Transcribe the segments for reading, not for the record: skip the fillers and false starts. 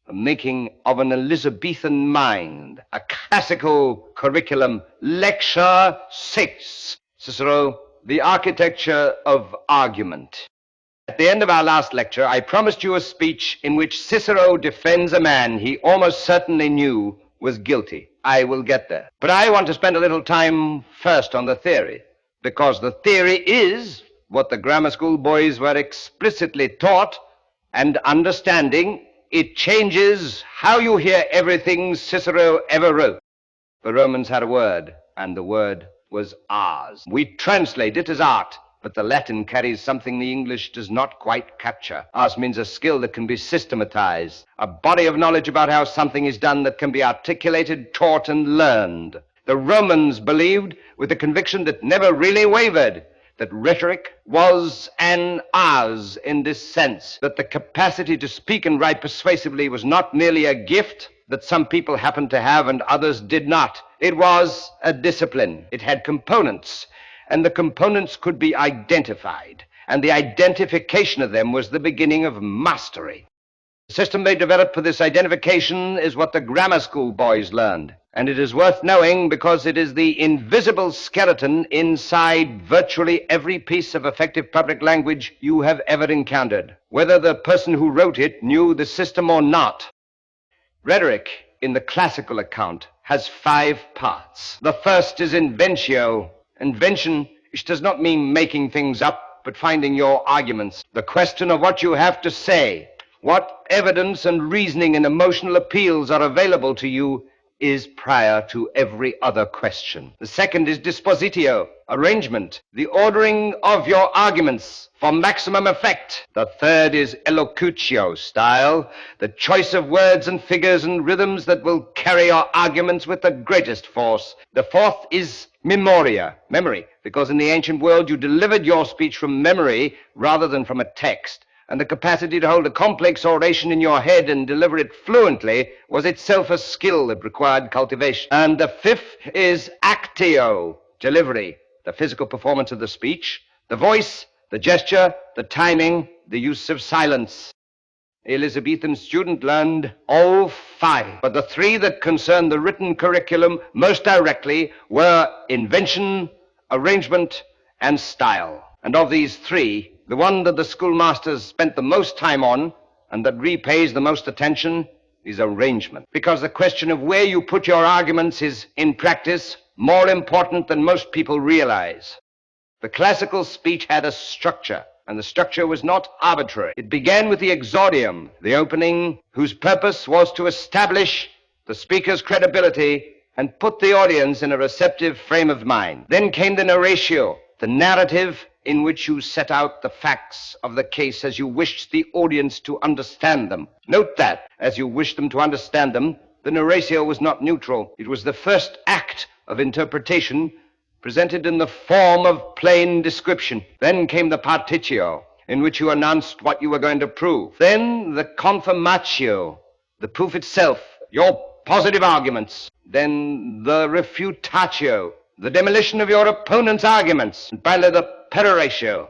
the making of an Elizabethan mind, a classical curriculum. Lecture 6, Cicero, the architecture of argument. At the end of our last lecture, I promised you a speech in which Cicero defends a man he almost certainly knew was guilty. I will get there. But I want to spend a little time first on the theory, because the theory is what the grammar school boys were explicitly taught, and understanding it changes how you hear everything Cicero ever wrote. The Romans had a word, and the word was ars. We translate it as art, but the Latin carries something the English does not quite capture. Ars means a skill that can be systematized, a body of knowledge about how something is done that can be articulated, taught, and learned. The Romans believed, with a conviction that never really wavered, that rhetoric was an ars in this sense, that the capacity to speak and write persuasively was not merely a gift that some people happened to have and others did not. It was a discipline. It had components, and the components could be identified, and the identification of them was the beginning of mastery. The system they developed for this identification is what the grammar school boys learned. And it is worth knowing because it is the invisible skeleton inside virtually every piece of effective public language you have ever encountered, whether the person who wrote it knew the system or not. Rhetoric, in the classical account, has 5 parts. The first is inventio. Invention, which does not mean making things up, but finding your arguments. The question of what you have to say, what evidence and reasoning and emotional appeals are available to you, is prior to every other question. The second is dispositio, arrangement, the ordering of your arguments for maximum effect. The third is elocutio, style, the choice of words and figures and rhythms that will carry your arguments with the greatest force. The fourth is memoria, memory, because in the ancient world you delivered your speech from memory rather than from a text. And the capacity to hold a complex oration in your head and deliver it fluently was itself a skill that required cultivation. And the fifth is actio, delivery, the physical performance of the speech, the voice, the gesture, the timing, the use of silence. The Elizabethan student learned all 5, but the 3 that concerned the written curriculum most directly were invention, arrangement, and style. And of these 3, the one that the schoolmasters spent the most time on and that repays the most attention is arrangement. Because the question of where you put your arguments is, in practice, more important than most people realize. The classical speech had a structure, and the structure was not arbitrary. It began with the exordium, the opening, whose purpose was to establish the speaker's credibility and put the audience in a receptive frame of mind. Then came the narratio, the narrative in which you set out the facts of the case as you wished the audience to understand them. Note that, as you wished them to understand them, the narratio was not neutral. It was the first act of interpretation presented in the form of plain description. Then came the partitio, in which you announced what you were going to prove. Then the confirmatio, the proof itself, your positive arguments. Then the refutatio, the demolition of your opponent's arguments. And finally, the peroratio,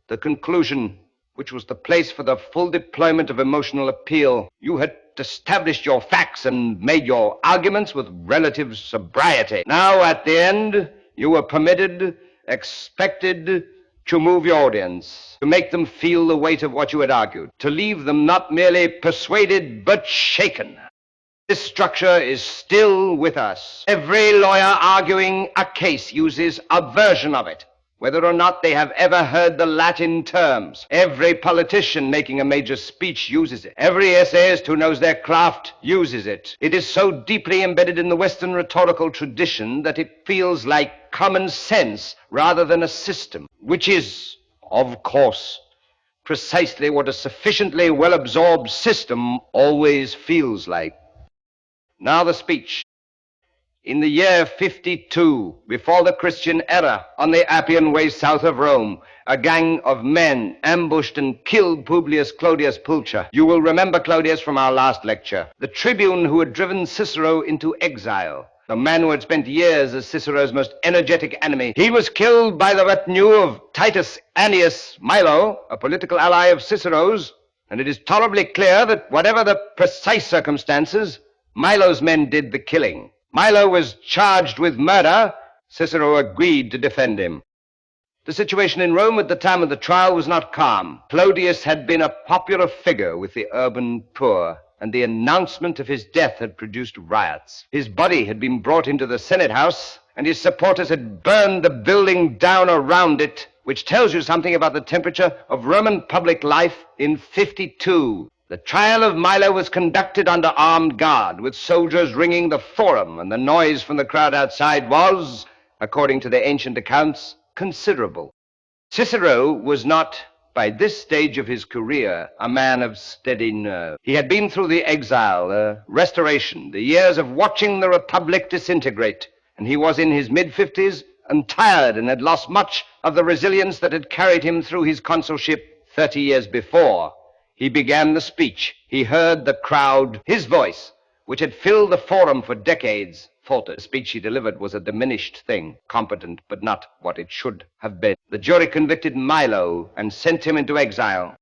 the conclusion, which was the place for the full deployment of emotional appeal. You had established your facts and made your arguments with relative sobriety. Now, at the end, you were permitted, expected to move your audience, to make them feel the weight of what you had argued, to leave them not merely persuaded, but shaken. This structure is still with us. Every lawyer arguing a case uses a version of it, whether or not they have ever heard the Latin terms. Every politician making a major speech uses it. Every essayist who knows their craft uses it. It is so deeply embedded in the Western rhetorical tradition that it feels like common sense rather than a system, which is, of course, precisely what a sufficiently well-absorbed system always feels like. Now the speech. In the year 52, before the Christian era, on the Appian Way south of Rome, a gang of men ambushed and killed Publius Clodius Pulcher. You will remember Clodius from our last lecture, the tribune who had driven Cicero into exile, the man who had spent years as Cicero's most energetic enemy. He was killed by the retinue of Titus Annius Milo, a political ally of Cicero's, And it is tolerably clear that whatever the precise circumstances, Milo's men did the killing. Milo was charged with murder. Cicero agreed to defend him. The situation in Rome at the time of the trial was not calm. Clodius had been a popular figure with the urban poor, and the announcement of his death had produced riots. His body had been brought into the Senate House, and his supporters had burned the building down around it, which tells you something about the temperature of Roman public life in 52. The trial of Milo was conducted under armed guard, with soldiers ringing the forum, and the noise from the crowd outside was, according to the ancient accounts, considerable. Cicero was not, by this stage of his career, a man of steady nerve. He had been through the exile, the restoration, the years of watching the republic disintegrate, and he was in his mid-50s and tired and had lost much of the resilience that had carried him through his consulship 30 years before. He began the speech. He heard the crowd. His voice, which had filled the forum for decades, faltered. The speech he delivered was a diminished thing, competent, but not what it should have been. The jury convicted Milo and sent him into exile.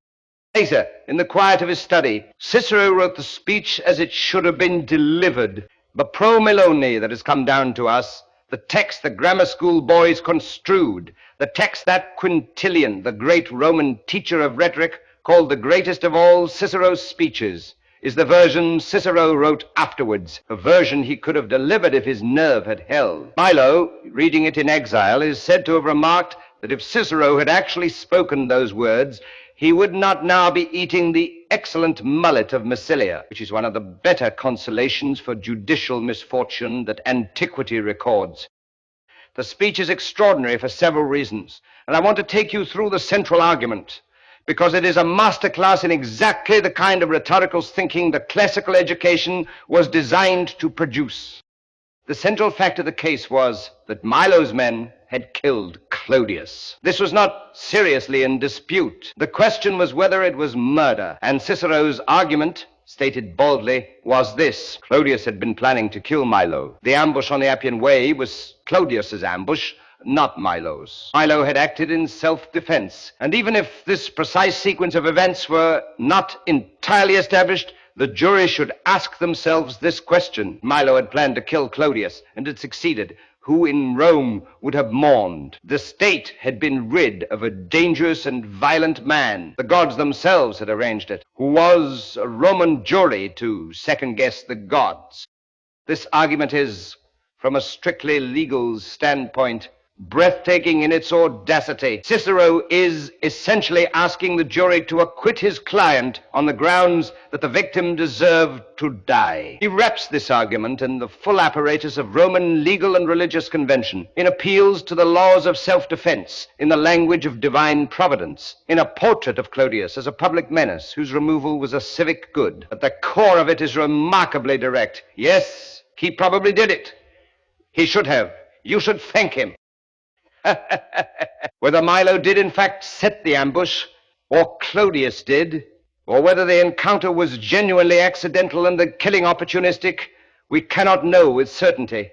Later, in the quiet of his study, Cicero wrote the speech as it should have been delivered. The pro Meloni that has come down to us, the text the grammar school boys construed, the text that Quintilian, the great Roman teacher of rhetoric, called the greatest of all Cicero's speeches, is the version Cicero wrote afterwards, a version he could have delivered if his nerve had held. Milo, reading it in exile, is said to have remarked that if Cicero had actually spoken those words, he would not now be eating the excellent mullet of Massilia, which is one of the better consolations for judicial misfortune that antiquity records. The speech is extraordinary for several reasons, and I want to take you through the central argument, because it is a masterclass in exactly the kind of rhetorical thinking the classical education was designed to produce. The central fact of the case was that Milo's men had killed Clodius. This was not seriously in dispute. The question was whether it was murder, and Cicero's argument, stated baldly, was this: Clodius had been planning to kill Milo. The ambush on the Appian Way was Clodius's ambush, not Milo's. Milo had acted in self-defense, and even if this precise sequence of events were not entirely established, the jury should ask themselves this question. Milo had planned to kill Clodius, and had succeeded. Who in Rome would have mourned? The state had been rid of a dangerous and violent man. The gods themselves had arranged it. Who was a Roman jury to second-guess the gods? This argument is, from a strictly legal standpoint, breathtaking in its audacity. Cicero is essentially asking the jury to acquit his client on the grounds that the victim deserved to die. He wraps this argument in the full apparatus of Roman legal and religious convention, in appeals to the laws of self-defense, in the language of divine providence, in a portrait of Clodius as a public menace whose removal was a civic good. At the core of it is remarkably direct. Yes, he probably did it. He should have. You should thank him. Whether Milo did in fact set the ambush, or Clodius did, or whether the encounter was genuinely accidental and the killing opportunistic, we cannot know with certainty.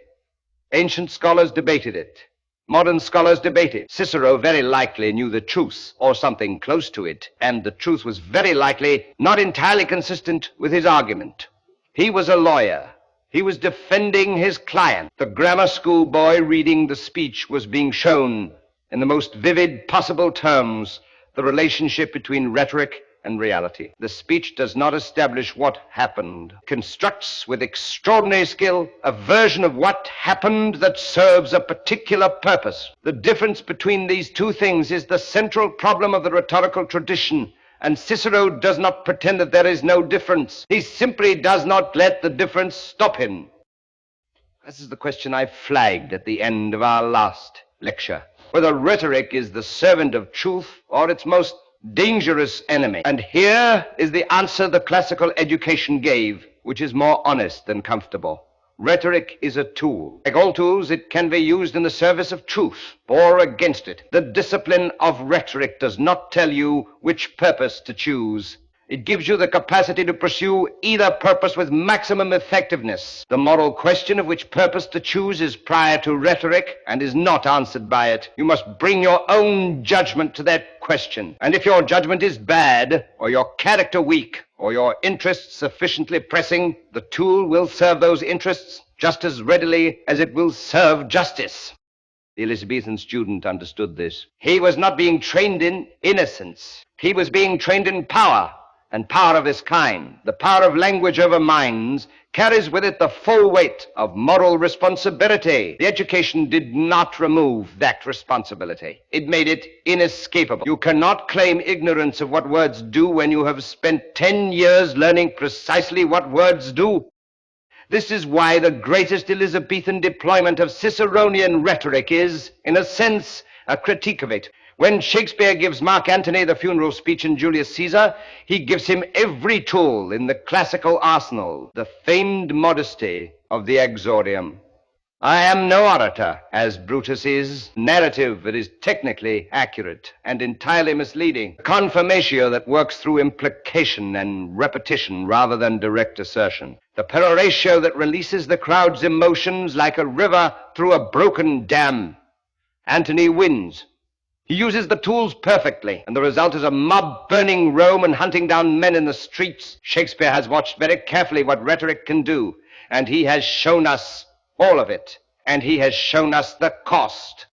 Ancient scholars debated it. Modern scholars debate it. Cicero very likely knew the truth, or something close to it, and the truth was very likely not entirely consistent with his argument. He was a lawyer. He was defending his client. The grammar school boy reading the speech was being shown, in the most vivid possible terms, the relationship between rhetoric and reality. The speech does not establish what happened. It constructs with extraordinary skill a version of what happened that serves a particular purpose. The difference between these two things is the central problem of the rhetorical tradition. And Cicero does not pretend that there is no difference. He simply does not let the difference stop him. This is the question I flagged at the end of our last lecture. Whether rhetoric is the servant of truth or its most dangerous enemy. And here is the answer the classical education gave, which is more honest than comfortable. Rhetoric is a tool. Like all tools, it can be used in the service of truth or against it. The discipline of rhetoric does not tell you which purpose to choose. It gives you the capacity to pursue either purpose with maximum effectiveness. The moral question of which purpose to choose is prior to rhetoric and is not answered by it. You must bring your own judgment to that question. And if your judgment is bad, or your character weak, or your interests sufficiently pressing, the tool will serve those interests just as readily as it will serve justice. The Elizabethan student understood this. He was not being trained in innocence. He was being trained in power, and power of this kind, the power of language over minds, carries with it the full weight of moral responsibility. The education did not remove that responsibility. It made it inescapable. You cannot claim ignorance of what words do when you have spent 10 years learning precisely what words do. This is why the greatest Elizabethan deployment of Ciceronian rhetoric is, in a sense, a critique of it. When Shakespeare gives Mark Antony the funeral speech in Julius Caesar, he gives him every tool in the classical arsenal, the famed modesty of the exordium. I am no orator, as Brutus is. Narrative that is technically accurate and entirely misleading. Confirmatio that works through implication and repetition rather than direct assertion. The peroratio that releases the crowd's emotions like a river through a broken dam. Antony wins. He uses the tools perfectly, and the result is a mob burning Rome and hunting down men in the streets. Shakespeare has watched very carefully what rhetoric can do, and he has shown us all of it, and he has shown us the cost.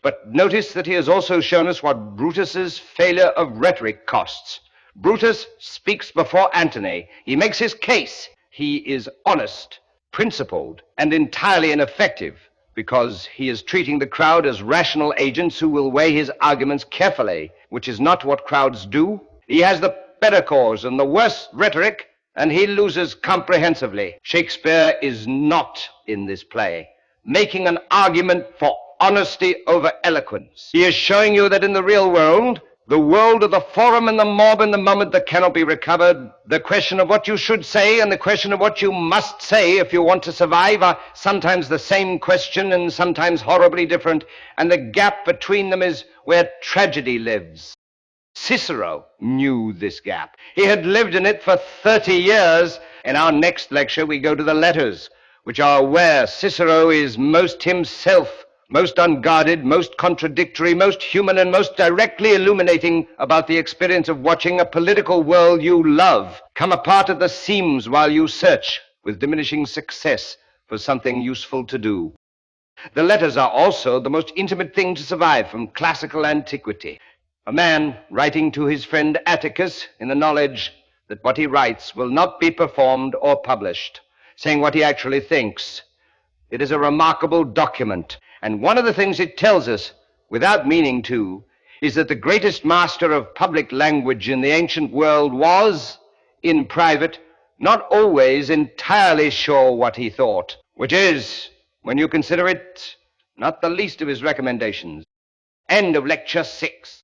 But notice that he has also shown us what Brutus's failure of rhetoric costs. Brutus speaks before Antony. He makes his case. He is honest, principled, and entirely ineffective, because he is treating the crowd as rational agents who will weigh his arguments carefully, which is not what crowds do. He has the better cause and the worse rhetoric, and he loses comprehensively. Shakespeare is not in this play making an argument for honesty over eloquence. He is showing you that in the real world, the world of the forum and the mob and the moment that cannot be recovered, the question of what you should say and the question of what you must say if you want to survive are sometimes the same question and sometimes horribly different, and the gap between them is where tragedy lives. Cicero knew this gap. He had lived in it for 30 years. In our next lecture, we go to the letters, which are where Cicero is most himself, most unguarded, most contradictory, most human, and most directly illuminating about the experience of watching a political world you love come apart at the seams while you search, with diminishing success, for something useful to do. The letters are also the most intimate thing to survive from classical antiquity. A man writing to his friend Atticus in the knowledge that what he writes will not be performed or published, saying what he actually thinks. It is a remarkable document. And one of the things it tells us, without meaning to, is that the greatest master of public language in the ancient world was, in private, not always entirely sure what he thought, which is, when you consider it, not the least of his recommendations. End of Lecture 6.